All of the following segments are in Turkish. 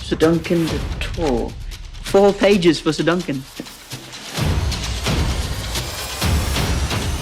Sir Duncan de Tor. 4 pages for Sir Duncan.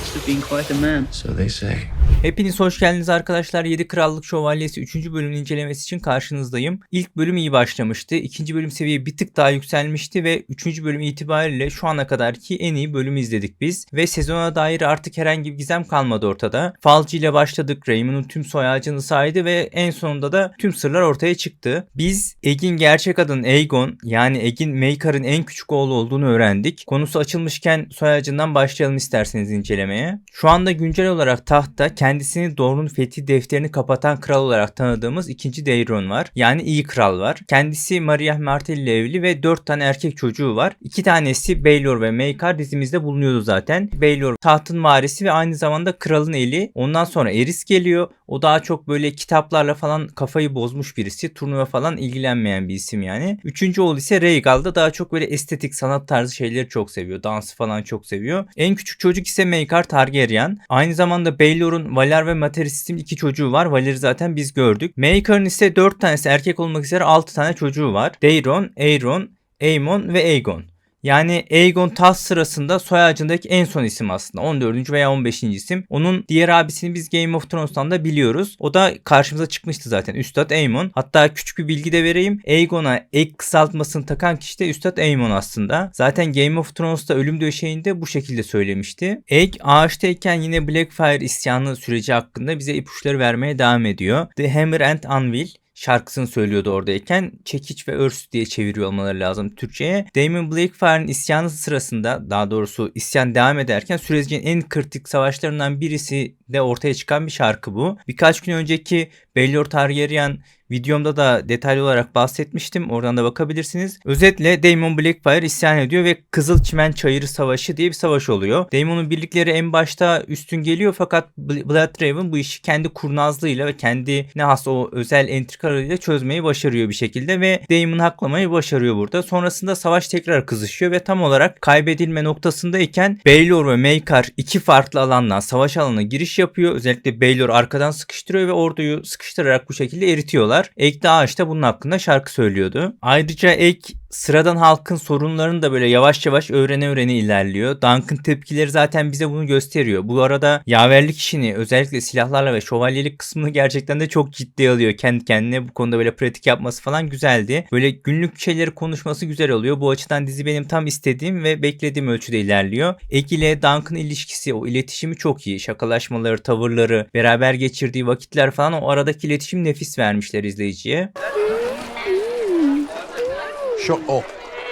Must have been quite a man. So they say. Hepiniz hoş geldiniz arkadaşlar. 7 Krallık Şövalyesi 3. bölümün incelemesi için karşınızdayım. İlk bölüm iyi başlamıştı. 2. bölüm seviye bir tık daha yükselmişti ve 3. bölüm itibariyle şu ana kadarki en iyi bölümü izledik biz. Ve sezona dair artık herhangi bir gizem kalmadı ortada. Falcı ile başladık. Raymond'un tüm soy ağacını saydı ve en sonunda da tüm sırlar ortaya çıktı. Biz Aegon gerçek adının Aegon, yani Aegon Maekar'ın en küçük oğlu olduğunu öğrendik. Konusu açılmışken soy ağacından başlayalım isterseniz incelemeye. Şu anda güncel olarak tahtta kendisini Dorne'un fethi defterini kapatan kral olarak tanıdığımız 2. Daeron var. Yani iyi kral var. Kendisi Maria Martell ile evli ve 4 tane erkek çocuğu var. 2 tanesi Baelor ve Maekar dizimizde bulunuyordu zaten. Baelor tahtın varisi ve aynı zamanda kralın eli. Ondan sonra Aerys geliyor. O daha çok böyle kitaplarla falan kafayı bozmuş birisi. Turnuva falan ilgilenmeyen bir isim yani. 3. oğlu ise Rhaegal da daha çok böyle estetik sanat tarzı şeyleri çok seviyor. Dansı falan çok seviyor. En küçük çocuk ise Maekar Targaryen. Aynı zamanda Baelor'un Valyar ve Materys isimli 2 çocuğu var. Valyar'ı zaten biz gördük. Maekar'ın ise 4 tanesi erkek olmak üzere 6 tane çocuğu var. Daeron, Aeron, Aemon ve Aegon. Yani Aegon taht sırasında soy ağacındaki en son isim aslında. 14. veya 15. isim. Onun diğer abisini biz Game of Thrones'tan da biliyoruz. O da karşımıza çıkmıştı zaten. Üstad Aemon. Hatta küçük bir bilgi de vereyim. Aegon'a ek kısaltmasını takan kişi de Üstad Aemon aslında. Zaten Game of Thrones'ta ölüm döşeğinde bu şekilde söylemişti. Egg ağaçtayken yine Blackfyre isyanı süreci hakkında bize ipuçları vermeye devam ediyor. The Hammer and Anvil şarkısını söylüyordu oradayken. Çekiç ve örs diye çeviriyor olmaları lazım Türkçe'ye. Daemon Blackfyre'ın isyanı sırasında, daha doğrusu isyan devam ederken sürecin en kritik savaşlarından birisi de ortaya çıkan bir şarkı bu. Birkaç gün önceki Baelor Targaryen videomda da detaylı olarak bahsetmiştim. Oradan da bakabilirsiniz. Özetle Daemon Blackfyre isyan ediyor ve Kızıl Çimen Çayırı Savaşı diye bir savaş oluyor. Daemon'un birlikleri en başta üstün geliyor fakat Bloodraven bu işi kendi kurnazlığıyla ve kendine has o özel entrikalarıyla çözmeyi başarıyor bir şekilde ve Daemon'u haklamayı başarıyor burada. Sonrasında savaş tekrar kızışıyor ve tam olarak kaybedilme noktasındayken Baelor ve Maekar iki farklı alandan savaş alanına giriş yapıyor. Özellikle Baelor arkadan sıkıştırıyor ve orduyu sıkıştırarak bu şekilde eritiyorlar. Egg de ağaçta bunun hakkında şarkı söylüyordu. Ayrıca Egg sıradan halkın sorunlarını da böyle yavaş yavaş öğrene ilerliyor. Duncan tepkileri zaten bize bunu gösteriyor. Bu arada yaverlik işini özellikle silahlarla ve şövalyelik kısmını gerçekten de çok ciddiye alıyor. Kendi kendine bu konuda böyle pratik yapması falan güzeldi. Böyle günlük şeyleri konuşması güzel oluyor. Bu açıdan dizi benim tam istediğim ve beklediğim ölçüde ilerliyor. Egg ile Duncan ilişkisi, o iletişimi çok iyi. Şakalaşmaları, tavırları, beraber geçirdiği vakitler falan, o aradaki iletişim nefis vermişler izleyiciye.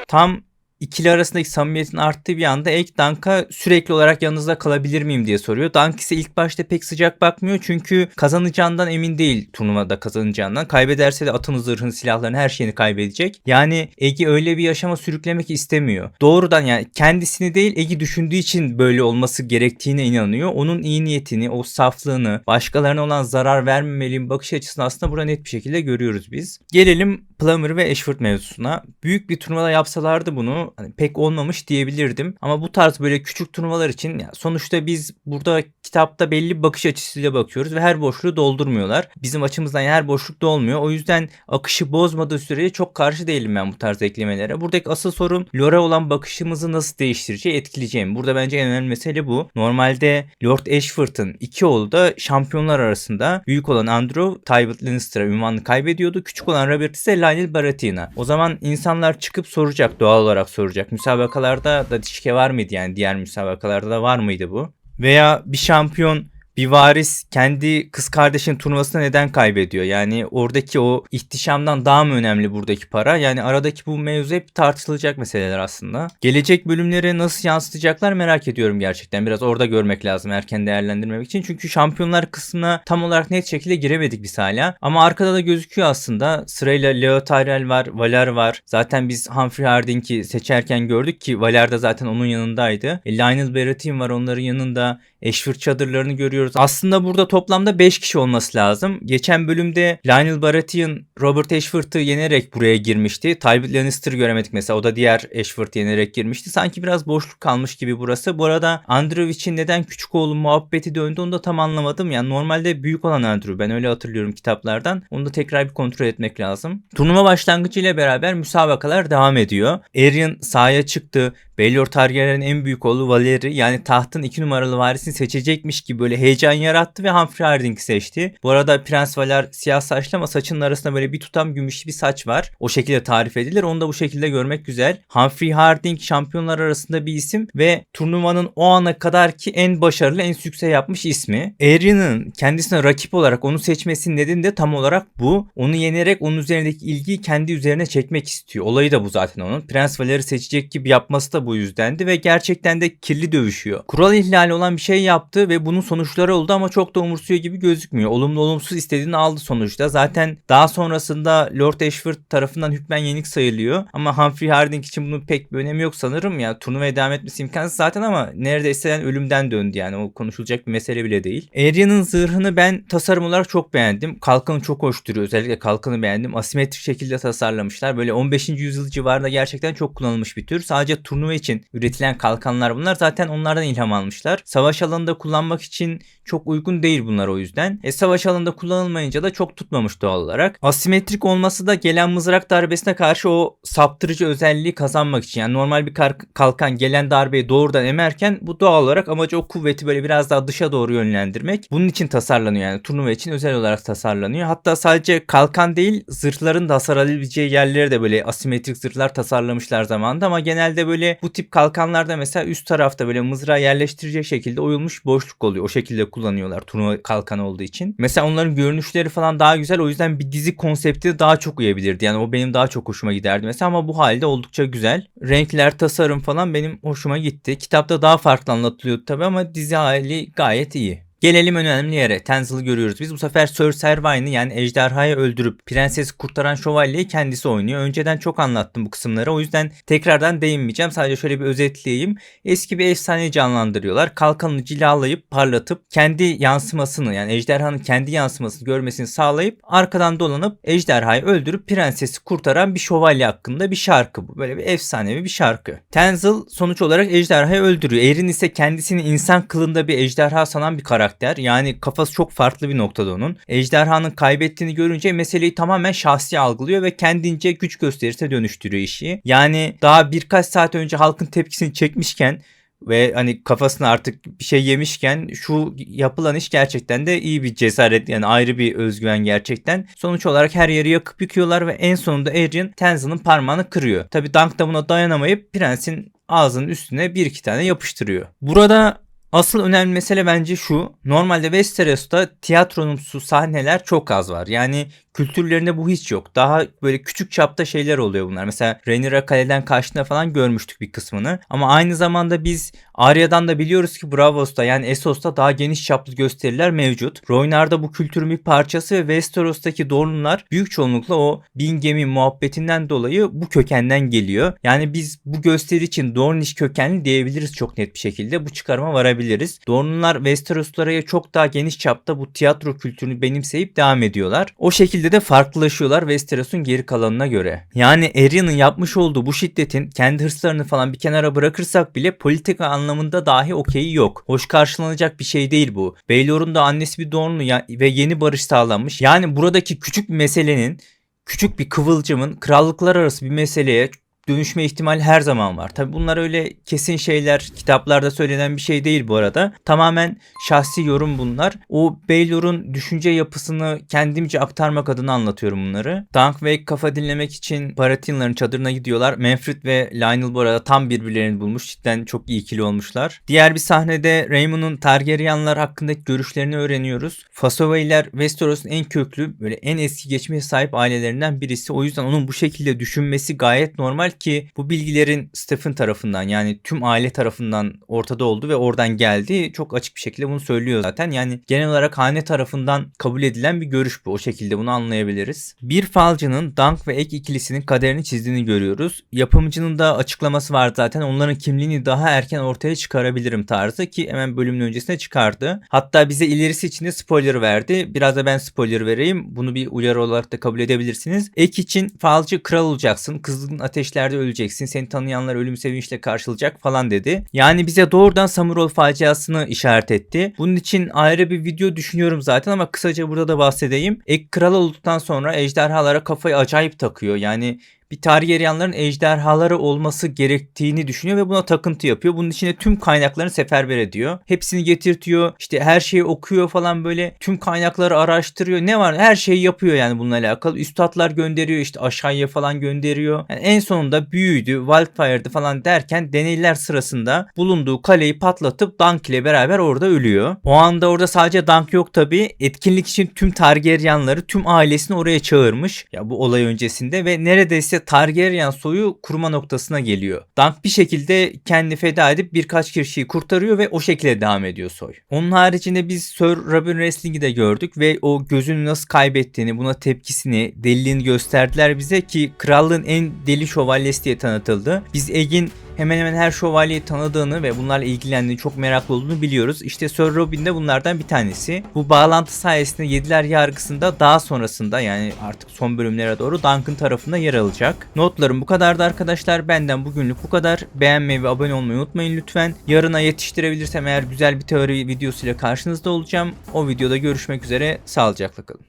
Tam ikili arasındaki samimiyetin arttığı bir anda Egg Duncan'a sürekli olarak yanınızda kalabilir miyim diye soruyor. Duncan ise ilk başta pek sıcak bakmıyor çünkü kazanacağından emin değil, turnuvada kazanacağından. Kaybederse de atını, zırhını, silahlarını, her şeyini kaybedecek. Yani Egg'i öyle bir yaşama sürüklemek istemiyor. Doğrudan yani kendisini değil Egg'i düşündüğü için böyle olması gerektiğine inanıyor. Onun iyi niyetini, o saflığını, başkalarına olan zarar vermemeliyim bakış açısını aslında burada net bir şekilde görüyoruz biz. Gelelim Plummer ve Ashford mevzusuna. Büyük bir turnuvada yapsalardı bunu pek olmamış diyebilirdim. Ama bu tarz böyle küçük turnuvalar için sonuçta biz burada kitapta belli bir bakış açısıyla bakıyoruz ve her boşluğu doldurmuyorlar. Bizim açımızdan her boşluk dolmuyor. O yüzden akışı bozmadığı sürece çok karşı değilim ben bu tarz eklemelere. Buradaki asıl sorun Lore'a olan bakışımızı nasıl değiştireceği, etkileyeceğim. Burada bence en önemli mesele bu. Normalde Lord Ashford'ın iki oğlu da şampiyonlar arasında. Büyük olan Andrew Tywin Lannister'a ünvanını kaybediyordu. Küçük olan Robert ise Lionel Baratheon'a. O zaman insanlar çıkıp soracak, doğal olarak soracak. Müsabakalarda da şike var mıydı, yani diğer müsabakalarda da var mıydı bu? Veya bir şampiyon, bir varis kendi kız kardeşinin turnuvasında neden kaybediyor? Yani oradaki o ihtişamdan daha mı önemli buradaki para? Yani aradaki bu mevzu hep tartışılacak meseleler aslında. Gelecek bölümleri nasıl yansıtacaklar merak ediyorum gerçekten. Biraz orada görmek lazım erken değerlendirmemek için. Çünkü şampiyonlar kısmına tam olarak net şekilde giremedik biz hala. Ama arkada da gözüküyor aslında. Sırayla Leo Tyrell var, Valyar var. Zaten biz Humphrey Harding'i seçerken gördük ki Valyar da zaten onun yanındaydı. Lionel Baratheon var onların yanında. Ashford çadırlarını görüyoruz. görüyoruz. Aslında burada toplamda 5 kişi olması lazım. Geçen bölümde Lionel Baratheon Robert Ashford'u yenerek buraya girmişti. Tywin Lannister göremedik mesela. O da diğer Ashford'u yenerek girmişti. Sanki biraz boşluk kalmış gibi burası. Bu arada Andrew için neden küçük oğlu muhabbeti döndü onu da tam anlamadım. Yani normalde büyük olan Andrew. Ben öyle hatırlıyorum kitaplardan. Onu da tekrar bir kontrol etmek lazım. Turnuva başlangıcı ile beraber müsabakalar devam ediyor. Aerion sahaya çıktı. Baelor Targaryen'in en büyük oğlu Valeri yani tahtın 2 numaralı varisini seçecekmiş gibi böyle heyecan yarattı ve Humphrey Harding'i seçti. Bu arada Prens Valer siyah saçlı ama saçının arasında böyle bir tutam gümüşlü bir saç var. O şekilde tarif edilir. Onu da bu şekilde görmek güzel. Humphrey Harding şampiyonlar arasında bir isim ve turnuvanın o ana kadarki en başarılı, en sükse yapmış ismi. Aerion'un kendisine rakip olarak onu seçmesinin nedeni de tam olarak bu. Onu yenerek onun üzerindeki ilgiyi kendi üzerine çekmek istiyor. Olayı da bu zaten onun. Prens Valer'i seçecek gibi yapması da bu yüzdendi ve gerçekten de kirli dövüşüyor. Kural ihlali olan bir şey yaptı ve bunun sonuçları oldu ama çok da umursuyor gibi gözükmüyor. Olumlu olumsuz istediğini aldı sonuçta. Zaten daha sonrasında Lord Ashford tarafından hükmen yenik sayılıyor. Ama Humphrey Harding için bunun pek bir önemi yok sanırım ya. Turnuvaya devam etmesi imkansız zaten ama neredeyse yani ölümden döndü yani. O konuşulacak bir mesele bile değil. Aerion'un zırhını ben tasarım olarak çok beğendim. Kalkanı çok hoş duruyor. Özellikle kalkanı beğendim. Asimetrik şekilde tasarlamışlar. Böyle 15. yüzyıl civarında gerçekten çok kullanılmış bir tür. Sadece turnuva için üretilen kalkanlar bunlar. Zaten onlardan ilham almışlar. Savaş alanında kullanmak için çok uygun değil bunlar o yüzden. Savaş alanında kullanılmayınca da çok tutmamış doğal olarak. Asimetrik olması da gelen mızrak darbesine karşı o saptırıcı özelliği kazanmak için. Yani normal bir kalkan gelen darbeyi doğrudan emerken bu doğal olarak amacı o kuvveti böyle biraz daha dışa doğru yönlendirmek. Bunun için tasarlanıyor yani turnuva için özel olarak tasarlanıyor. Hatta sadece kalkan değil zırhların da hasar alabileceği yerlere de böyle asimetrik zırhlar tasarlamışlar zamanında ama genelde böyle bu tip kalkanlarda mesela üst tarafta böyle mızrağı yerleştirecek şekilde oyulmuş boşluk oluyor. O şekilde kullanıyorlar turnuva kalkanı olduğu için. Mesela onların görünüşleri falan daha güzel. O yüzden bir dizi konsepti de daha çok uyabilirdi. Yani o benim daha çok hoşuma giderdi mesela ama bu halde oldukça güzel. Renkler, tasarım falan benim hoşuma gitti. Kitapta daha farklı anlatılıyordu tabii ama dizi hali gayet iyi. Gelelim önemli yere. Tenzel'ı görüyoruz. Biz bu sefer Sir Servain'i yani ejderhayı öldürüp prensesi kurtaran şövalyeyi kendisi oynuyor. Önceden çok anlattım bu kısımları. O yüzden tekrardan değinmeyeceğim. Sadece şöyle bir özetleyeyim. Eski bir efsaneyi canlandırıyorlar. Kalkanını cilalayıp parlatıp kendi yansımasını yani ejderhanın kendi yansımasını görmesini sağlayıp arkadan dolanıp ejderhayı öldürüp prensesi kurtaran bir şövalye hakkında bir şarkı bu. Böyle bir efsanevi bir şarkı. Tenzel sonuç olarak ejderhayı öldürüyor. Erin ise kendisini insan kılında bir ejderha sanan bir karakter. Yani kafası çok farklı bir noktada onun. Ejderhanın kaybettiğini görünce meseleyi tamamen şahsi algılıyor ve kendince güç gösterisine dönüştürüyor işi. Yani daha birkaç saat önce halkın tepkisini çekmişken ve hani kafasına artık bir şey yemişken şu yapılan iş gerçekten de iyi bir cesaret yani ayrı bir özgüven gerçekten. Sonuç olarak her yeri yakıp yıkıyorlar ve en sonunda Aerion Tenzel'ın parmağını kırıyor. Tabi Dunk da buna dayanamayıp prensin ağzının üstüne bir iki tane yapıştırıyor. Burada asıl önemli mesele bence şu. Normalde Westeros'ta tiyatronumsu sahneler çok az var. Yani kültürlerinde bu hiç yok. Daha böyle küçük çapta şeyler oluyor bunlar. Mesela Rhaenyra kaleden kaçtığında falan görmüştük bir kısmını. Ama aynı zamanda biz Arya'dan da biliyoruz ki Braavos'ta yani Essos'ta daha geniş çaplı gösteriler mevcut. Rhoynar bu kültürün bir parçası ve Westeros'taki Dorne'lar büyük çoğunlukla o bin gemi muhabbetinden dolayı bu kökenden geliyor. Yani biz bu gösteri için Dornish kökenli diyebiliriz çok net bir şekilde. Bu çıkarıma varabiliriz. Dorne'lar Westeros'lara çok daha geniş çapta bu tiyatro kültürünü benimseyip devam ediyorlar. O şekilde de farklılaşıyorlar Westeros'un geri kalanına göre. Yani Aerion'un yapmış olduğu bu şiddetin kendi hırslarını falan bir kenara bırakırsak bile politika anlamında dahi okeyi yok. Hoş karşılanacak bir şey değil bu. Baelor'un da annesi bir Dorne'lu ve yeni barış sağlanmış. Yani buradaki küçük bir meselenin, küçük bir kıvılcımın krallıklar arası bir meseleye dönüşme ihtimali her zaman var. Tabi bunlar öyle kesin şeyler, kitaplarda söylenen bir şey değil bu arada. Tamamen şahsi yorum bunlar. O Baelor'un düşünce yapısını kendimce aktarmak adına anlatıyorum bunları. Dunk ve kafa dinlemek için Baratheon'ların çadırına gidiyorlar. Manfred ve Lionel bu arada tam birbirlerini bulmuş. Cidden çok iyi ikili olmuşlar. Diğer bir sahnede Raymon'un Targaryenlar hakkındaki görüşlerini öğreniyoruz. Fasoveyler Westeros'un en köklü, böyle en eski geçmişe sahip ailelerinden birisi. O yüzden onun bu şekilde düşünmesi gayet normal. ki bu bilgilerin Stephen tarafından, yani tüm aile tarafından ortada oldu ve oradan geldi. Çok açık bir şekilde bunu söylüyor zaten. Yani genel olarak hane tarafından kabul edilen bir görüş bu. O şekilde bunu anlayabiliriz. Bir falcının Dunk ve Egg ikilisinin kaderini çizdiğini görüyoruz. Yapımcının da açıklaması var zaten. Onların kimliğini daha erken ortaya çıkarabilirim tarzı, ki hemen bölümün öncesine çıkardı. Hatta bize ilerisi için de spoiler verdi. Biraz da ben spoiler vereyim. Bunu bir uyarı olarak da kabul edebilirsiniz. Egg için falcı kral olacaksın. Kızgın ateşlerde öleceksin. Seni tanıyanlar ölüm sevinçle karşılayacak falan dedi. Yani bize doğrudan Samurol faciasını işaret etti. Bunun için ayrı bir video düşünüyorum zaten ama kısaca burada da bahsedeyim. Egg kral olduktan sonra ejderhalara kafayı acayip takıyor. Yani bir Targaryenların ejderhaları olması gerektiğini düşünüyor ve buna takıntı yapıyor. Bunun için de tüm kaynaklarını seferber ediyor. Hepsini getirtiyor. İşte her şeyi okuyor falan, böyle tüm kaynakları araştırıyor. Ne var? Her şeyi yapıyor yani bununla alakalı. Üstatlar gönderiyor, işte aşağıya falan gönderiyor. Yani en sonunda büyüydü, Wildfire'dı falan derken deneyler sırasında bulunduğu kaleyi patlatıp Dunk ile beraber orada ölüyor. O anda orada sadece Dunk yok tabii. Etkinlik için tüm Targaryenları, tüm ailesini oraya çağırmış. Ya bu olay öncesinde ve neredeyse Targaryen soyu kurma noktasına geliyor. Dunk bir şekilde kendini feda edip birkaç kişiyi kurtarıyor ve o şekilde devam ediyor soy. Onun haricinde biz Sir Robin Wrestling'i de gördük ve o gözünü nasıl kaybettiğini, buna tepkisini, deliliğini gösterdiler bize, ki krallığın en deli şövalyesi diye tanıtıldı. Biz Egg'in hemen hemen her şövalyeyi tanıdığını ve bunlarla ilgilendiğini, çok meraklı olduğunu biliyoruz. İşte Sir Robin de bunlardan bir tanesi. Bu bağlantı sayesinde Yediler Yargısı'nda daha sonrasında, yani artık son bölümlere doğru Dunk'ın tarafında yer alacak. Notlarım bu kadardı arkadaşlar. Benden bugünlük bu kadar. Beğenmeyi ve abone olmayı unutmayın lütfen. Yarına yetiştirebilirsem eğer güzel bir teori videosuyla karşınızda olacağım. O videoda görüşmek üzere. Sağlıcakla kalın.